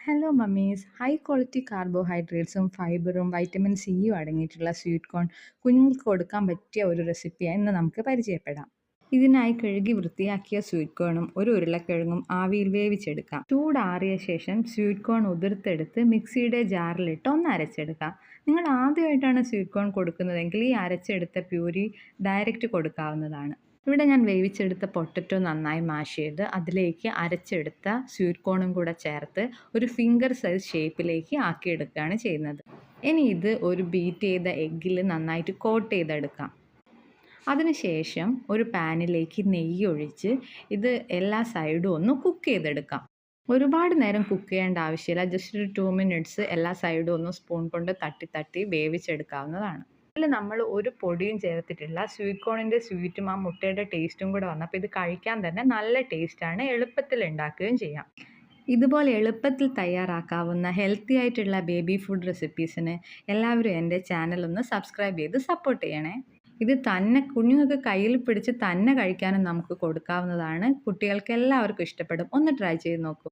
Hello mummies. High quality കാർബോഹൈഡ്രേറ്റ്സും ഫൈബറും vitamin സിയും അടങ്ങിയിട്ടുള്ള സ്വീറ്റ് കോൺ കുഞ്ഞുങ്ങൾക്ക് കൊടുക്കാൻ പറ്റിയ ഒരു റെസിപ്പിയായി ഇന്ന് നമുക്ക് പരിചയപ്പെടാം. ഇതിനായി കഴുകി വൃത്തിയാക്കിയ സ്വീറ്റ് കോണും ഒരു ഉരുളക്കിഴങ്ങും ആവിയിൽ വേവിച്ചെടുക്കാം. ചൂടാറിയ ശേഷം സ്വീറ്റ് കോൺ ഉതിർത്തെടുത്ത് മിക്സിയുടെ ജാറിലിട്ട് ഒന്ന് അരച്ചെടുക്കാം. നിങ്ങൾ ആദ്യമായിട്ടാണ് സ്വീറ്റ് കോൺ കൊടുക്കുന്നതെങ്കിൽ ഈ അരച്ചെടുത്ത പ്യൂരി ഡയറക്റ്റ് കൊടുക്കാവുന്നതാണ്. ഇവിടെ ഞാൻ വേവിച്ചെടുത്ത പൊട്ടറ്റോ നന്നായി മാഷ് ചെയ്ത് അതിലേക്ക് അരച്ചെടുത്ത സ്വീറ്റ് കോണും കൂടെ ചേർത്ത് ഒരു ഫിംഗർ സൈസ് ഷേപ്പിലേക്ക് ആക്കിയെടുക്കുകയാണ് ചെയ്യുന്നത്. ഇനി ഇത് ഒരു ബീറ്റ് ചെയ്ത എഗ്ഗിൽ നന്നായിട്ട് കോട്ട് ചെയ്തെടുക്കാം. അതിനുശേഷം ഒരു പാനിലേക്ക് നെയ്യ് ഒഴിച്ച് ഇത് എല്ലാ സൈഡും ഒന്ന് കുക്ക് ചെയ്തെടുക്കാം. ഒരുപാട് നേരം കുക്ക് ചെയ്യേണ്ട ആവശ്യമില്ല. ജസ്റ്റ് ഒരു 2 മിനിറ്റ്സ് എല്ലാ സൈഡും ഒന്ന് സ്പൂൺ കൊണ്ട് തട്ടി തട്ടി വേവിച്ചെടുക്കാവുന്നതാണ്. ഇതിൽ നമ്മൾ ഒരു പൊടിയും ചേർത്തിട്ടില്ല. സ്വീറ്റ് കോണിൻ്റെ സ്വീറ്റും ആ മുട്ടയുടെ ടേസ്റ്റും കൂടെ വന്നപ്പോൾ ഇത് കഴിക്കാൻ തന്നെ നല്ല ടേസ്റ്റാണ്. എളുപ്പത്തിൽ ഉണ്ടാക്കുകയും ചെയ്യാം. ഇതുപോലെ എളുപ്പത്തിൽ തയ്യാറാക്കാവുന്ന ഹെൽത്തി ആയിട്ടുള്ള ബേബി ഫുഡ് റെസിപ്പീസിന് എല്ലാവരും എൻ്റെ ചാനൽ ഒന്ന് സബ്സ്ക്രൈബ് ചെയ്ത് സപ്പോർട്ട് ചെയ്യണേ. ഇത് തന്നെ കുഞ്ഞുങ്ങൾക്ക് കയ്യിൽ പിടിച്ച് തന്നെ കഴിക്കാനും നമുക്ക് കൊടുക്കാവുന്നതാണ്. കുട്ടികൾക്ക് എല്ലാവർക്കും ഇഷ്ടപ്പെടും. ഒന്ന് ട്രൈ ചെയ്ത് നോക്കൂ.